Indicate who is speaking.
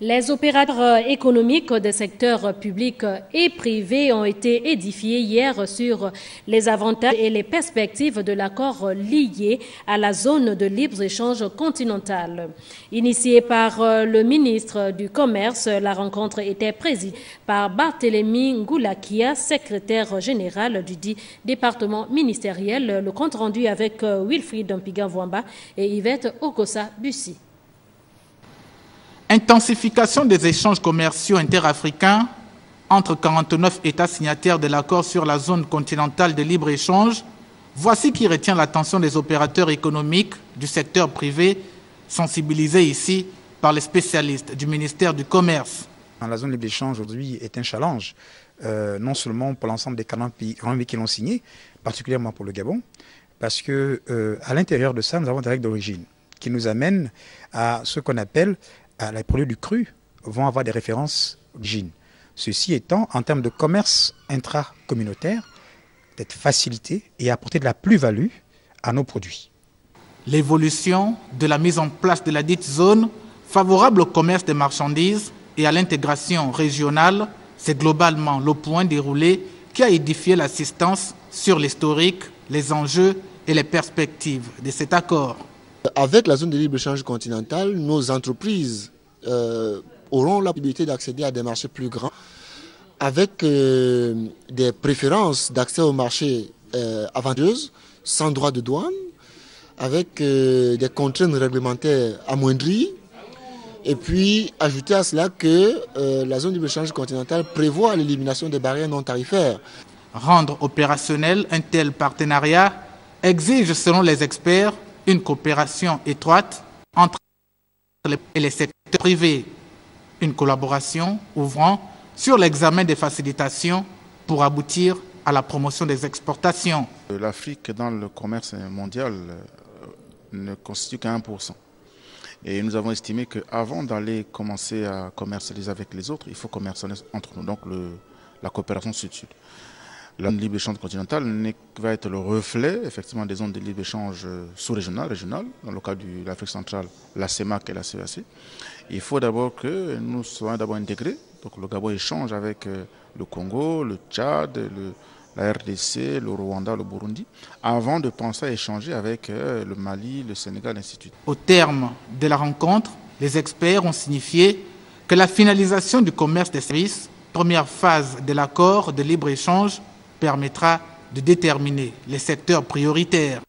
Speaker 1: Les opérateurs économiques des secteurs publics et privés ont été édifiés hier sur les avantages et les perspectives de l'accord lié à la zone de libre-échange continentale. Initiée par le ministre du Commerce, la rencontre était présidée par Barthélémy Ngoulakia, secrétaire général du dit département ministériel. Le compte rendu avec Wilfried Mpiga-Vouamba et Yvette Okosa-Bussi.
Speaker 2: Intensification des échanges commerciaux interafricains entre 49 États signataires de l'accord sur la zone continentale de libre-échange. Voici qui retient l'attention des opérateurs économiques du secteur privé, sensibilisés ici par les spécialistes du ministère du Commerce.
Speaker 3: La zone de libre-échange aujourd'hui est un challenge, non seulement pour l'ensemble des 40 pays qui l'ont signé, particulièrement pour le Gabon, parce que à l'intérieur de ça, nous avons des règles d'origine qui nous amènent à ce qu'on appelle les produits du cru vont avoir des références d'origine. Ceci étant, en termes de commerce intracommunautaire, d'être facilité et apporter de la plus-value à nos produits.
Speaker 2: L'évolution de la mise en place de la dite zone favorable au commerce des marchandises et à l'intégration régionale, c'est globalement le point déroulé qui a édifié l'assistance sur l'historique, les enjeux et les perspectives de cet accord.
Speaker 4: Avec la zone de libre-échange continentale, nos entreprises auront la possibilité d'accéder à des marchés plus grands, avec des préférences d'accès aux marchés avantageuses, sans droit de douane, avec des contraintes réglementaires amoindries, et puis ajouter à cela que la zone de libre-échange continentale prévoit l'élimination des barrières non tarifaires.
Speaker 2: Rendre opérationnel un tel partenariat exige, selon les experts, une coopération étroite entre les secteurs privés, une collaboration ouvrant sur l'examen des facilitations pour aboutir à la promotion des exportations.
Speaker 5: L'Afrique dans le commerce mondial ne constitue qu'à 1%. Et nous avons estimé qu'avant d'aller commencer à commercialiser avec les autres, il faut commercialiser entre nous, donc la coopération sud-sud. La zone de libre-échange continentale va être le reflet effectivement des zones de libre-échange sous-régionales, régionales, dans le cas de l'Afrique centrale, la CEMAC et la CEAC. Il faut d'abord que nous soyons d'abord intégrés. Donc le Gabon échange avec le Congo, le Tchad, la RDC, le Rwanda, le Burundi, avant de penser à échanger avec le Mali, le Sénégal, et ainsi de suite.
Speaker 2: Au terme de la rencontre, les experts ont signifié que la finalisation du commerce des services, première phase de l'accord de libre-échange, permettra de déterminer les secteurs prioritaires.